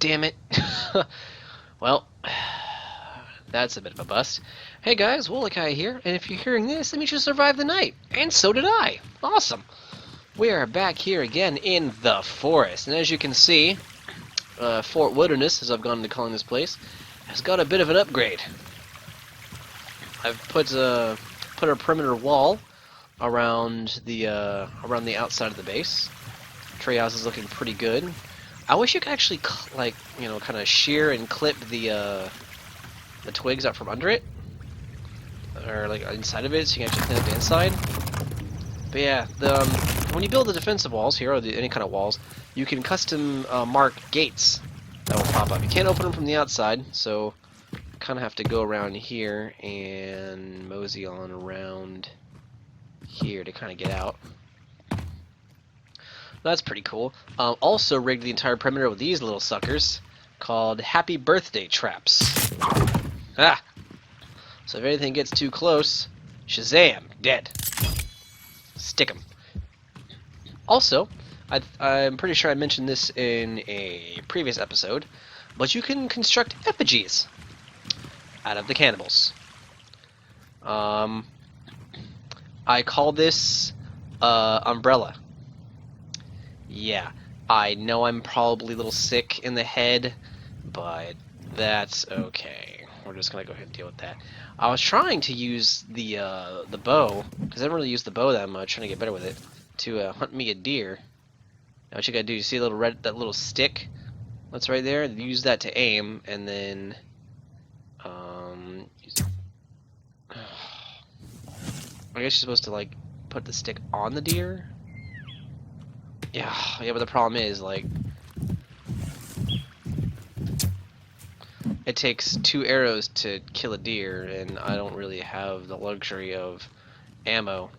damn it. Well, that's a bit of a bust. Hey guys, Wolokai here, and if you're hearing this, that means you survived the night. And so did I. Awesome. We are back here again in the forest, and as you can see, Fort Wilderness, as I've gone to calling this place, has got a bit of an upgrade. I've put a perimeter wall around the outside of the base. Treehouse is looking pretty good. I wish you could actually, like, you know, kind of shear and clip the twigs out from under it, or like inside of it, so you can actually clean up the inside. But yeah, when you build the defensive walls here, or any kind of walls, you can custom mark gates that will pop up. You can't open them from the outside, so you kind of have to go around here and mosey on around here to kind of get out. That's pretty cool. Also rigged the entire perimeter with these little suckers called Happy Birthday Traps. Ah! So if anything gets too close, Shazam! Dead. Stick 'em. Also, I'm pretty sure I mentioned this in a previous episode, but you can construct effigies out of the cannibals. I call this umbrella. Yeah, I know I'm probably a little sick in the head, but that's okay. We're just gonna go ahead and deal with that. I was trying to use the bow, because I haven't really used the bow that much, trying to get better with it, to hunt me a deer. Now what you gotta do, you see that little stick that's right there? Use that to aim, and then I guess you're supposed to like put the stick on the deer. Yeah, but the problem is, like, it takes 2 arrows to kill a deer, and I don't really have the luxury of ammo,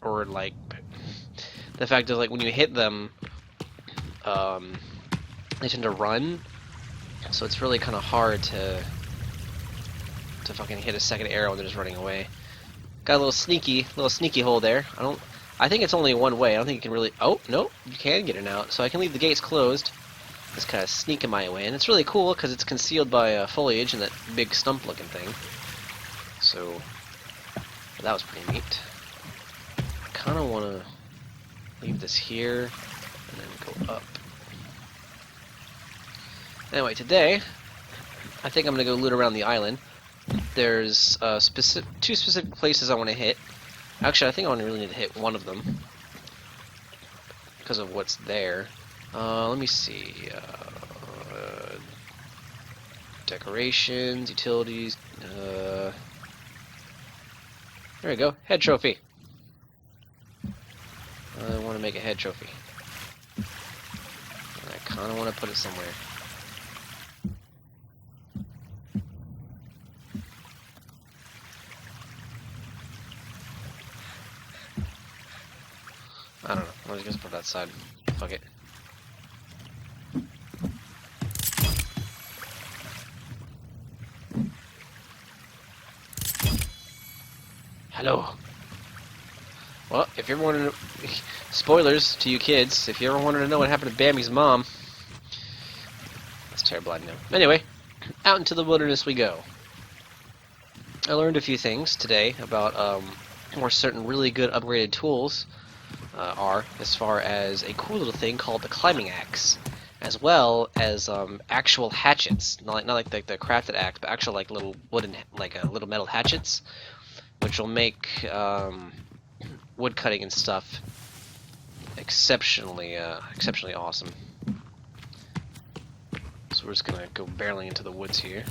or like, the fact is, like, when you hit them, they tend to run, so it's really kind of hard to fucking hit a second arrow when they're just running away. Got a little sneaky hole there. I think it's only one way. I don't think you can really... Oh, no, you can get it out. So I can leave the gates closed. Just kind of sneaking my way. And it's really cool because it's concealed by foliage and that big stump-looking thing. So, that was pretty neat. I kind of want to leave this here and then go up. Anyway, today, I think I'm going to go loot around the island. There's 2 specific places I want to hit. Actually, I think I only really need to hit one of them because of what's there. Let me see. Decorations, utilities. There we go. Head trophy. I want to make a head trophy. I kind of want to put it somewhere. I don't know. I'm just gonna put it outside. Fuck it. Hello. Well, if you ever wanted to... Spoilers to you kids. If you ever wanted to know what happened to Bambi's mom... That's terrible, I know. Anyway, out into the wilderness we go. I learned a few things today about more certain really good upgraded tools are, as far as a cool little thing called the climbing axe, as well as actual hatchets, not like the crafted axe, but actual like little wooden, little metal hatchets, which will make wood cutting and stuff exceptionally awesome. So we're just gonna go barreling into the woods here.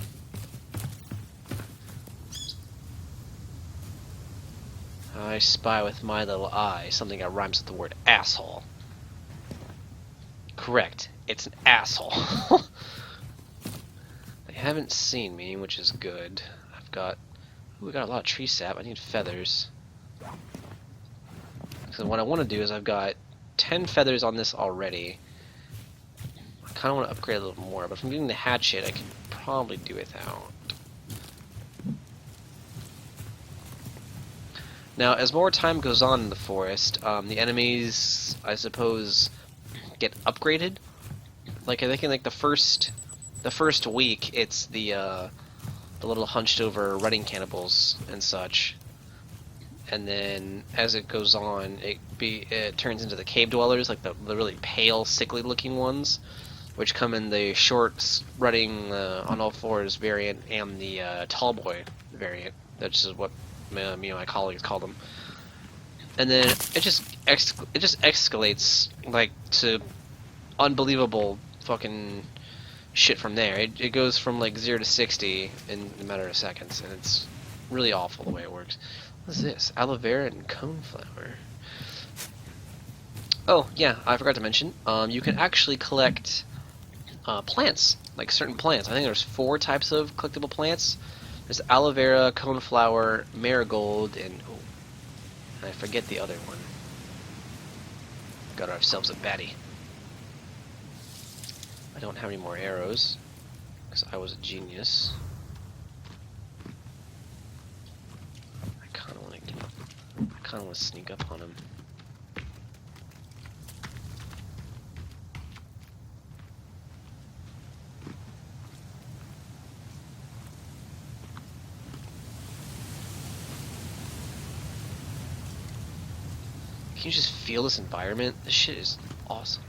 I spy with my little eye something that rhymes with the word asshole. Correct, it's an asshole. They haven't seen me, which is good. We got a lot of tree sap. I need feathers. So what I want to do is I've got 10 feathers on this already. I kind of want to upgrade a little more, but if I'm getting the hatchet, I can probably do without. Now, as more time goes on in the forest, the enemies, I suppose, get upgraded. Like I think in like the first week, it's the little hunched over running cannibals and such, and then as it goes on, it turns into the cave dwellers, like the really pale, sickly looking ones, which come in the short running on all fours variant and the tall boy variant. That's just what me and my colleagues call them. And then it just escalates like to unbelievable fucking shit from there. It goes from like 0 to 60 in a matter of seconds, and it's really awful the way it works. What's this? Aloe vera and coneflower. Oh yeah, I forgot to mention. You can actually collect plants, like certain plants. I think there's 4 types of collectible plants. There's aloe vera, coneflower, marigold, and I forget the other one. Got ourselves a baddie. I don't have any more arrows, because I was a genius. I kind of want to sneak up on him. Can you just feel this environment? This shit is awesome.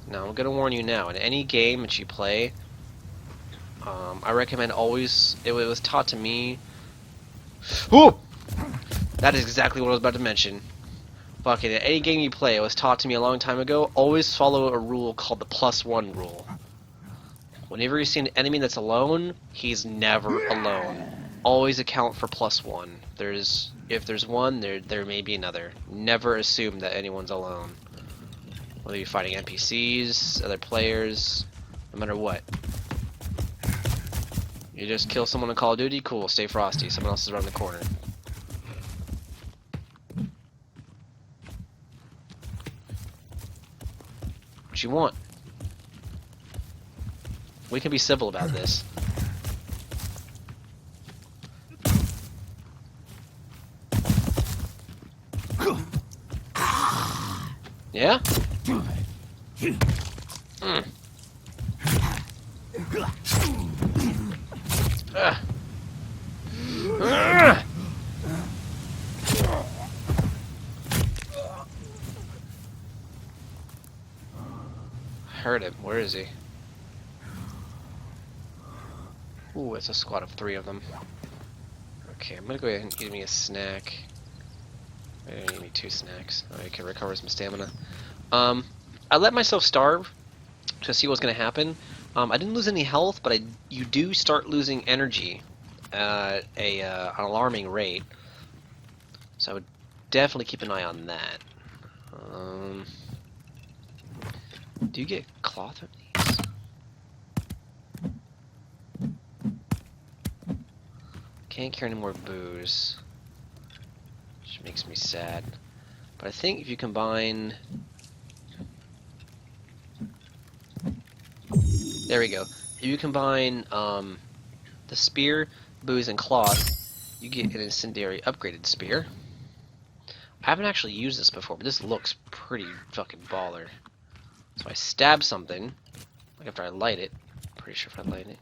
Now, I'm gonna warn you now, in any game that you play, I recommend always, it was taught to me. Ooh! That is exactly what I was about to mention. Fucking, in any game you play, it was taught to me a long time ago, always follow a rule called the +1 rule. Whenever you see an enemy that's alone, he's never alone. Always account for +1. If there's one, there may be another. Never assume that anyone's alone. Whether you're fighting NPCs, other players, no matter what. You just kill someone in Call of Duty, cool, stay frosty. Someone else is around the corner. What you want? We can be civil about this. Yeah? Heard him. Where is he? Ooh, it's a squad of 3 of them. Okay, I'm gonna go ahead and eat me a snack. I need me 2 snacks. I can recover some stamina. I let myself starve to see what's gonna happen. I didn't lose any health, but you do start losing energy at an alarming rate. So I would definitely keep an eye on that. Do you get cloth of these? Can't carry any more booze, which makes me sad. But I think if you combine... There we go. If you combine the spear, booze, and cloth, you get an incendiary upgraded spear. I haven't actually used this before, but this looks pretty fucking baller. So I stab something, like after I light it. Pretty sure if I light it.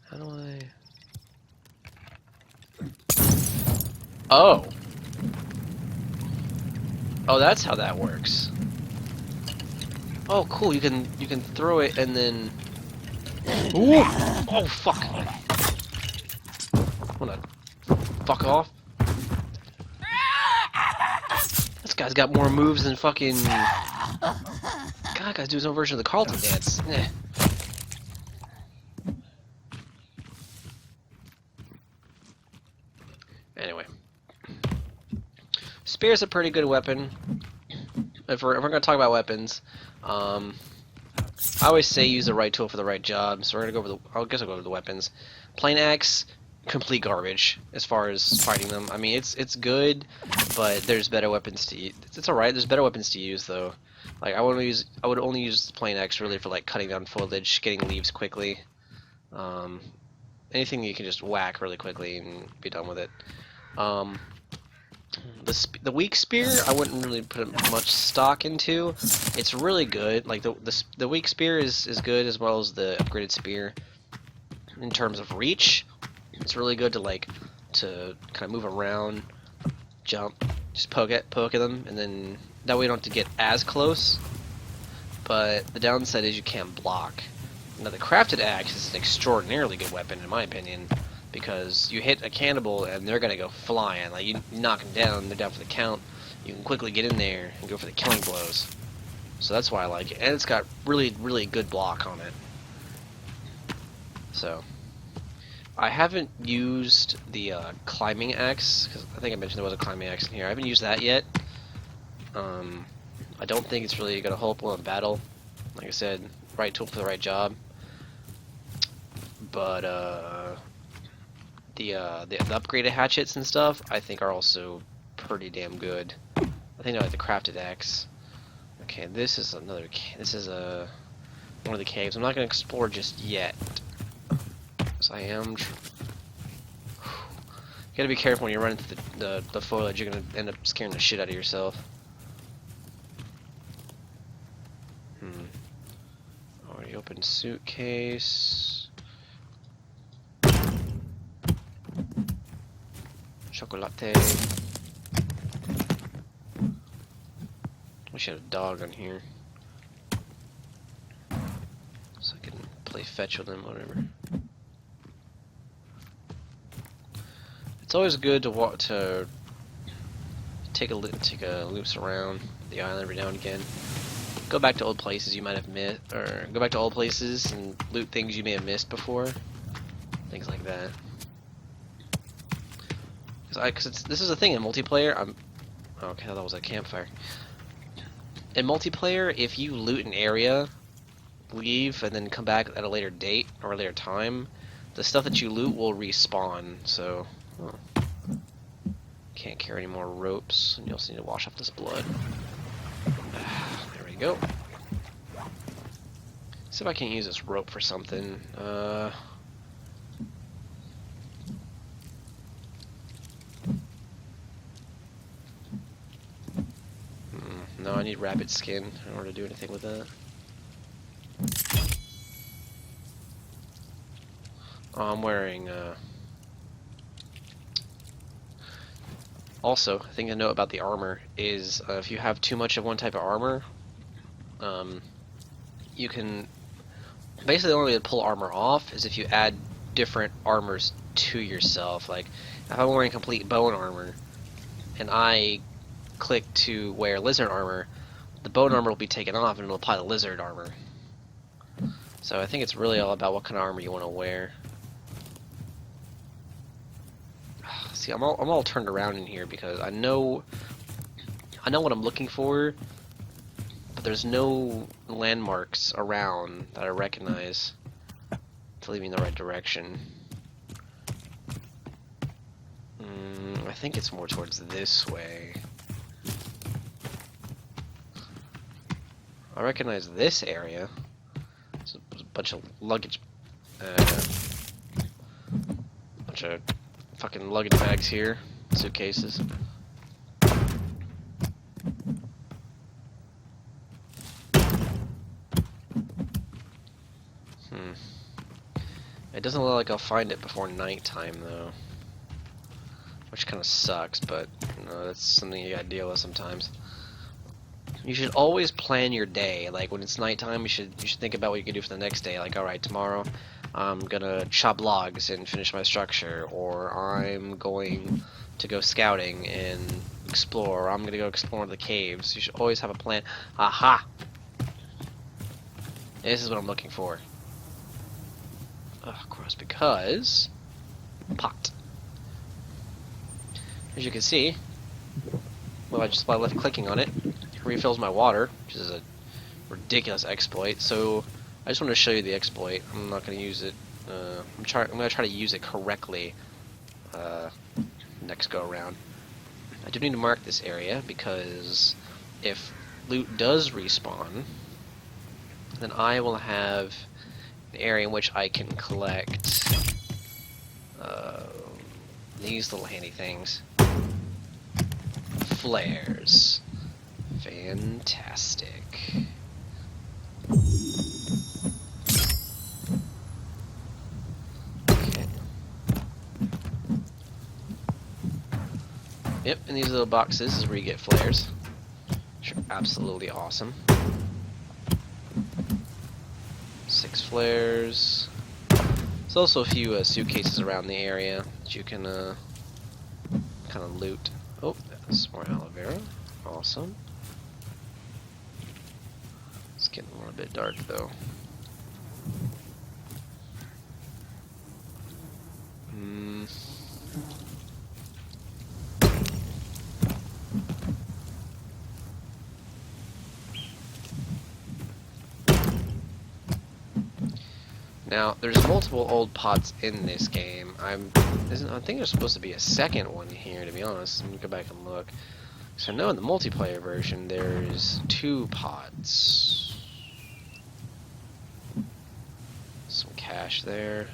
How do I... Oh! Oh, that's how that works. Oh, cool. You can throw it and then... Ooh! Oh, fuck! Wanna fuck off? This guy's got more moves than fucking... God, guy's doing his own version of the Carlton dance. Eh. Anyway. Spear's a pretty good weapon. If we're gonna talk about weapons, I always say use the right tool for the right job. So we're gonna go over the. I guess I'll go over the weapons. Plain axe, complete garbage as far as fighting them. I mean, it's good, but there's better weapons to use. It's alright. There's better weapons to use though. Like I would only use the plain axe really for like cutting down foliage, getting leaves quickly. Anything you can just whack really quickly and be done with it. Um, the weak spear, I wouldn't really put much stock into. It's really good. Like the weak spear is good, as well as the upgraded spear. In terms of reach, it's really good to kind of move around, jump, just poke at them, and then that way you don't have to get as close. But the downside is you can't block. Now the crafted axe is an extraordinarily good weapon in my opinion, because you hit a cannibal and they're gonna go flying. Like you knock them down, they're down for the count. You can quickly get in there and go for the killing blows. So that's why I like it, and it's got really good block on it. So I haven't used the climbing axe, because I think I mentioned there was a climbing axe in here. I haven't used that yet. I don't think it's really gonna hold up well in battle. Like I said, right tool for the right job. But the upgraded hatchets and stuff, I think are also pretty damn good. I think they're like the crafted axe. Okay, this is another. This is one of the caves. I'm not gonna explore just yet. So I am. You gotta be careful when you're running through the foliage. You're gonna end up scaring the shit out of yourself. Already opened suitcase. Chocolate. Wish I had a dog on here, so I can play fetch with him, whatever. It's always good to walk to take a loops around the island every now and again. Go back to old places you might have missed, or go back to old places and loot things you may have missed before. Things like that. Because this is a thing in multiplayer. Okay, that was a campfire. In multiplayer, if you loot an area, leave, and then come back at a later date or a later time, the stuff that you loot will respawn. So, can't carry any more ropes, and you also need to wash off this blood. There we go. See if I can use this rope for something. No, I need rabbit skin in order to do anything with that. Oh, I'm wearing, Also, a thing to note about the armor is if you have too much of one type of armor, you can... Basically, the only way to pull armor off is if you add different armors to yourself. Like, if I'm wearing complete bone armor, and I click to wear lizard armor, the bone armor will be taken off and it'll apply the lizard armor. So I think it's really all about what kind of armor you want to wear. See, I'm all turned around in here because I know what I'm looking for, but there's no landmarks around that I recognize to lead me in the right direction. I think it's more towards this way. I recognize this area. There's a bunch of luggage, bunch of fucking luggage bags here, suitcases. It doesn't look like I'll find it before nighttime though, which kind of sucks, but you know, that's something you gotta deal with sometimes. You should always plan your day. Like when it's nighttime, you should think about what you can do for the next day. Like, all right, tomorrow I'm gonna chop logs and finish my structure, or I'm going to go scouting and explore, or I'm gonna go explore the caves. You should always have a plan. Aha! This is what I'm looking for. Of course, because pot. As you can see, well, by left clicking on it, it refills my water, which is a ridiculous exploit. So I just want to show you the exploit. I'm not going to use it. I'm going to try to use it correctly next go around. I do need to mark this area because if loot does respawn, then I will have an area in which I can collect these little handy things. Flares. Fantastic. Okay. Yep, in these little boxes is where you get flares. Which are absolutely awesome. 6 flares. There's also a few suitcases around the area that you can kind of loot. Oh, that's more aloe vera. Awesome. It's getting a little bit dark though. Now, there's multiple old pots in this game. I think there's supposed to be a second one here, to be honest. Let me go back and look. So I know in the multiplayer version, there's 2 pots. Some cash there.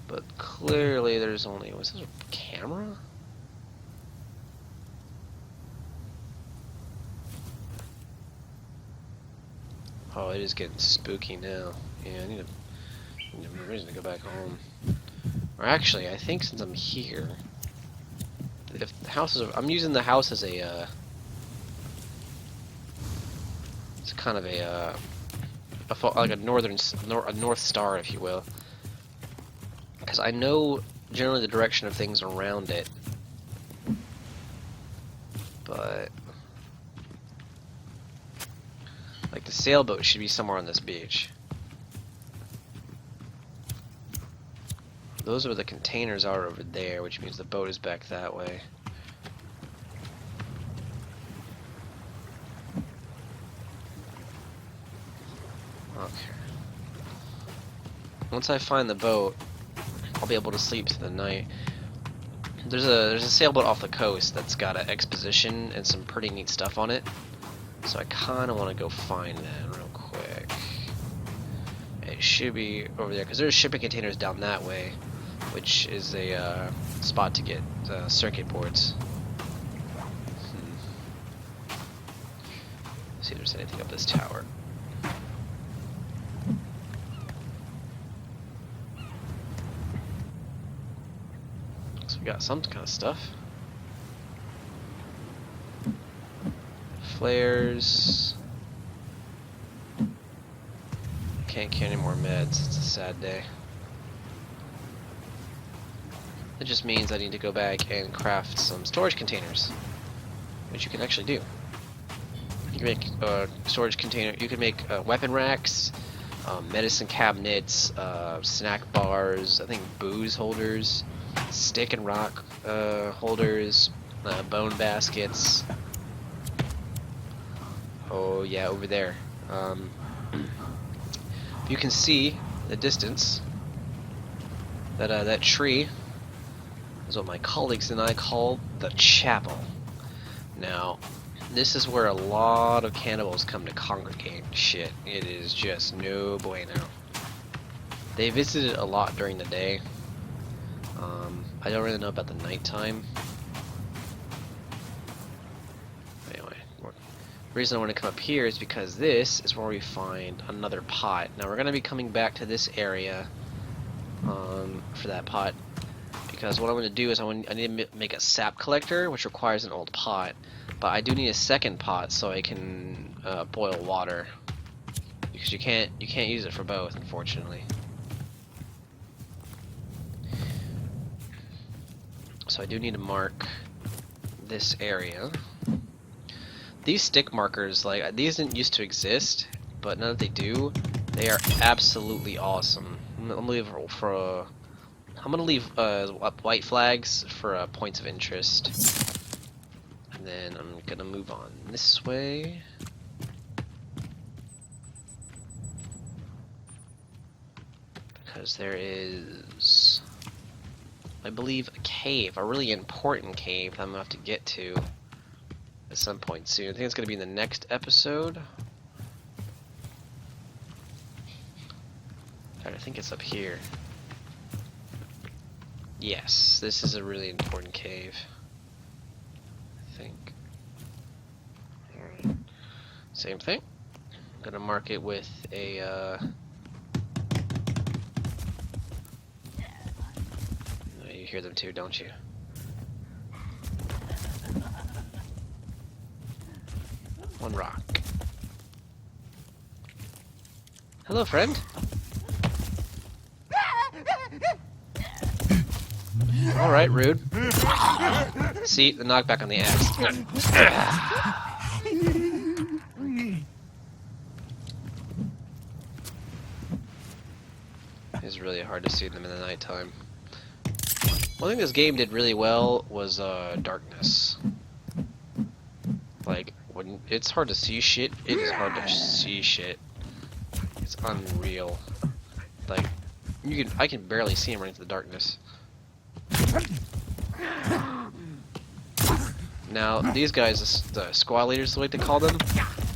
But clearly there's only... Was this a camera? Oh, it is getting spooky now. Yeah, I need a reason to go back home. Or actually, I think since I'm here, if the house is, I'm using the house as a, it's kind of like a north star, if you will, because I know generally the direction of things around it, but. Like the sailboat should be somewhere on this beach. Those are where the containers are over there, which means the boat is back that way. Okay. Once I find the boat, I'll be able to sleep through the night. There's a sailboat off the coast that's got an exposition and some pretty neat stuff on it. So I kind of want to go find that real quick. It should be over there, because there's shipping containers down that way, which is a spot to get circuit boards. See if there's anything up this tower. So we got some kind of stuff. Flares. Can't carry any more meds. It's a sad day. It just means I need to go back and craft some storage containers, which you can actually do. You can make storage container. You can make weapon racks, medicine cabinets, snack bars. I think booze holders, stick and rock holders, bone baskets. Oh yeah, over there. You can see the distance. That tree is what my colleagues and I call the chapel. Now, this is where a lot of cannibals come to congregate. Shit, it is just no bueno. They visit it a lot during the day. I don't really know about the nighttime. The reason I want to come up here is because this is where we find another pot. Now we're going to be coming back to this area for that pot, because what I'm going to do is I need to make a sap collector, which requires an old pot, but I do need a second pot so I can boil water, because you can't use it for both, unfortunately. So I do need to mark this area. These stick markers, like, these didn't used to exist, but now that they do, they are absolutely awesome. I'm gonna leave white flags for points of interest, and then I'm gonna move on this way. Because there is, I believe, a cave, a really important cave that I'm gonna have to get to at some point soon. I think it's going to be in the next episode. think it's up here. Yes, this is a really important cave. I think. Alright. Same thing. I'm gonna mark it with a you hear them too, don't you? One rock. Hello, friend. Alright, rude. See, the knockback on the axe. It's really hard to see them in the nighttime. One thing this game did really well was darkness. Like, when it's hard to see shit, it is hard to see shit. It's unreal. Like, I can barely see him right into the darkness. Now, these guys, the squad leaders, the way to call them,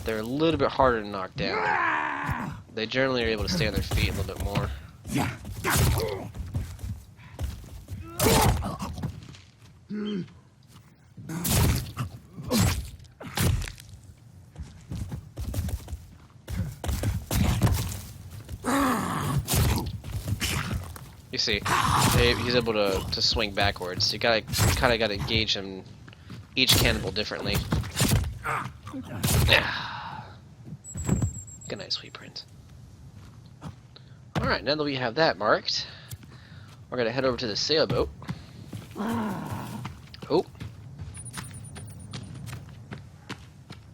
they're a little bit harder to knock down. They generally are able to stay on their feet a little bit more. You see, he's able to swing backwards. You kind of gotta engage him, each cannibal differently. Good night, sweet prince. Alright, now that we have that marked, we're gonna head over to the sailboat. Oh.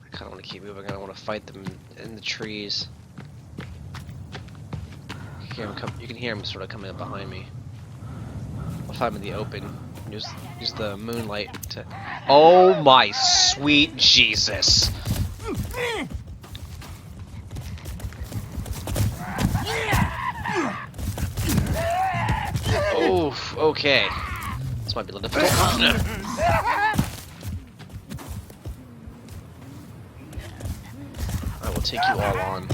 I kinda wanna keep moving, I don't wanna fight them in the trees. You can hear him sort of coming up behind me. I'll find him in the open. Use the moonlight to... Oh my sweet Jesus! Oof, okay. This might be a little difficult. I will take you all on.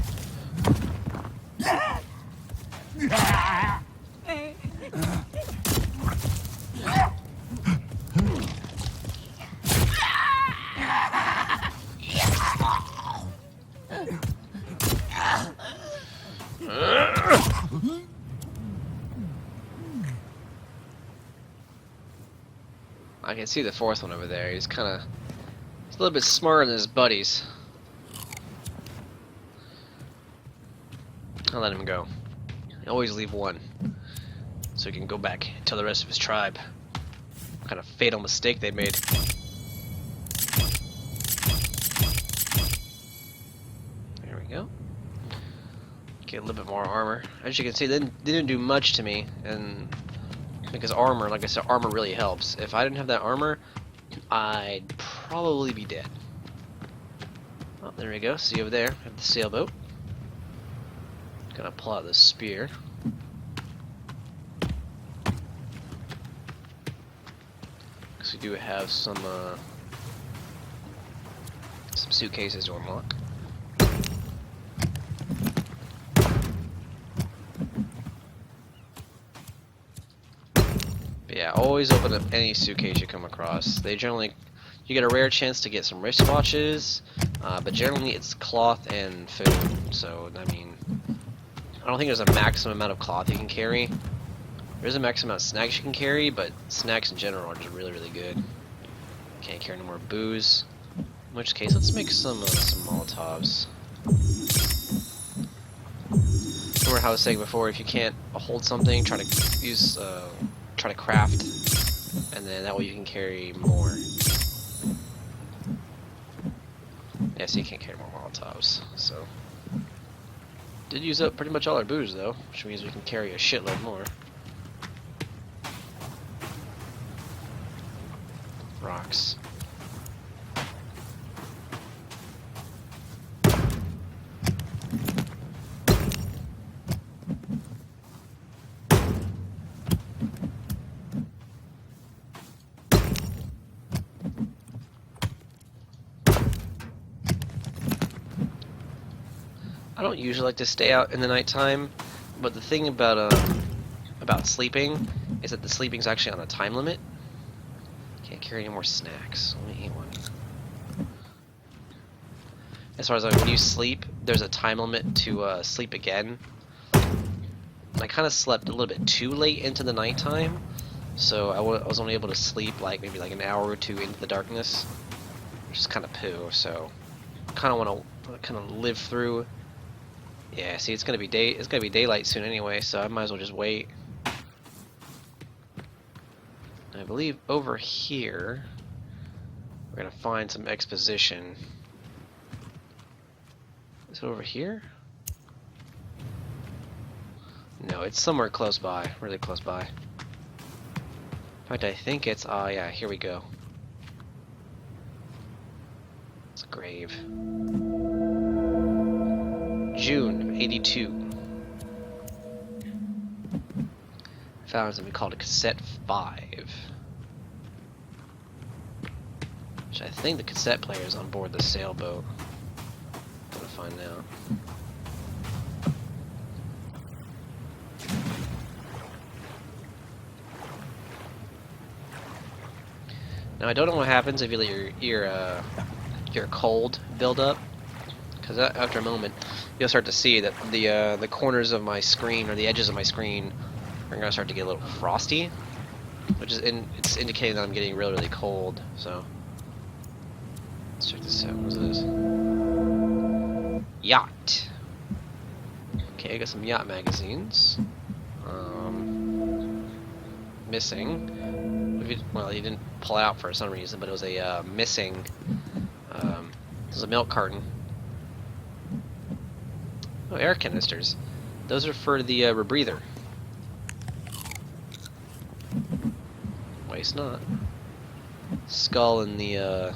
I can see the fourth one over there. He's a little bit smarter than his buddies. I'll let him go. Always leave one, so he can go back and tell the rest of his tribe what kind of fatal mistake they made. There we go. Get a little bit more armor. As you can see, they didn't do much to me, and because armor, like I said, armor really helps. If I didn't have that armor, I'd probably be dead. Oh, there we go. See over there, we have the sailboat. Gonna pull out this spear. Because we do have some suitcases to unlock. But yeah, always open up any suitcase you come across. They generally, you get a rare chance to get some wristwatches, but generally it's cloth and food. So I mean, I don't think there's a maximum amount of cloth you can carry. There's a maximum amount of snacks you can carry, but snacks in general are just really, really good. Can't carry no more booze. In which case, let's make some Molotovs. Remember how I was saying before, if you can't hold something, try to craft, and then that way you can carry more. Yeah, so you can't carry more Molotovs, so. Did use up pretty much all our booze though, which means we can carry a shitload more. Rocks. I don't usually like to stay out in the nighttime, But the thing about sleeping is that the sleeping's actually on a time limit. Can't carry any more snacks. Let me eat one. As far as like when you sleep, there's a time limit to sleep again. I kind of slept a little bit too late into the nighttime, so I was only able to sleep like maybe like an hour or two into the darkness, which is kind of poo. So I kind of want to kind of live through. Yeah, see, it's gonna be daylight soon anyway, so I might as well just wait. I believe over here we're gonna find some exposition. Is it over here? No, it's somewhere close by, really close by. In fact, I think it's, yeah, here we go. It's a grave. June of '82. Found something called a cassette 5. Which I think the cassette player is on board the sailboat. I'm gonna find out. Now I don't know what happens if you let your cold build up, because after a moment you'll start to see that the corners of my screen or the edges of my screen are gonna start to get a little frosty, which is it's indicating that I'm getting really cold. So let's check this out. What's this? Yacht. Okay, I got some yacht magazines. Missing. Well, he didn't pull out for some reason, but it was a missing. It was a milk carton. Oh, air canisters. Those are for the rebreather. Waste not. Skull in the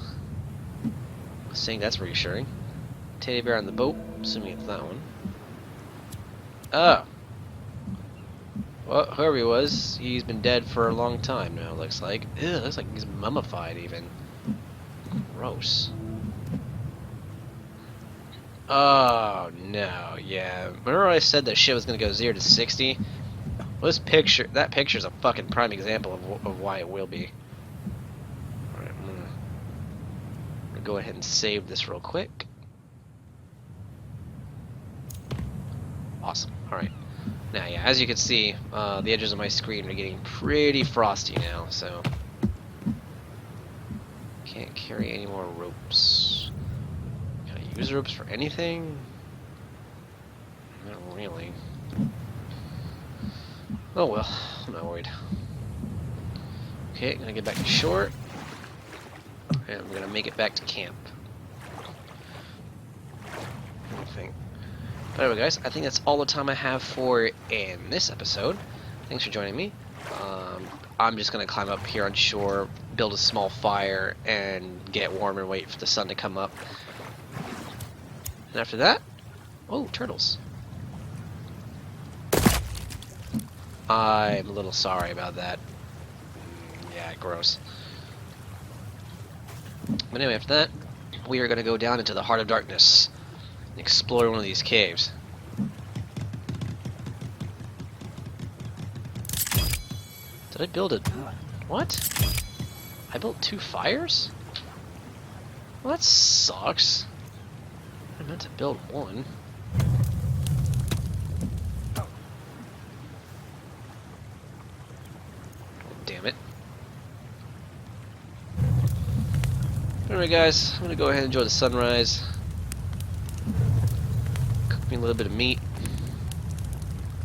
saying that's reassuring. Teddy bear on the boat. Assuming it's that one. Oh. Well, whoever he was, he's been dead for a long time now, looks like. Ew, looks like he's mummified even. Gross. Oh, no, yeah. Remember I said that shit was gonna go 0 to 60? Well, that picture's a fucking prime example of why it will be. Alright, I'm gonna go ahead and save this real quick. Awesome, alright. Now, yeah, as you can see, the edges of my screen are getting pretty frosty now, so can't carry any more ropes. Can I use ropes for anything? Not really. Oh well, I'm not worried. Okay, gonna get back to shore, and we're gonna make it back to camp. I think. But anyway, guys, I think that's all the time I have for in this episode. Thanks for joining me. I'm just going to climb up here on shore, build a small fire, and get warm and wait for the sun to come up. And after that... Oh, turtles. I'm a little sorry about that. Yeah, gross. But anyway, after that, we are going to go down into the heart of darkness. Explore one of these caves. Did I build it? What? I built 2 fires? Well, that sucks. I meant to build 1. Oh, damn it. Anyway, guys, I'm gonna go ahead and enjoy the sunrise. Cook me a little bit of meat.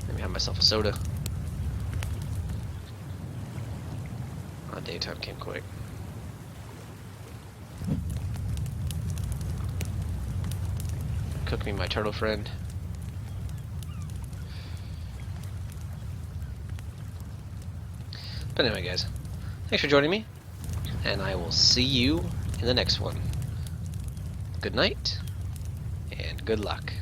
Maybe have myself a soda. Oh, daytime came quick. Cook me my turtle friend. But anyway, guys, thanks for joining me, and I will see you in the next one. Good night, and good luck.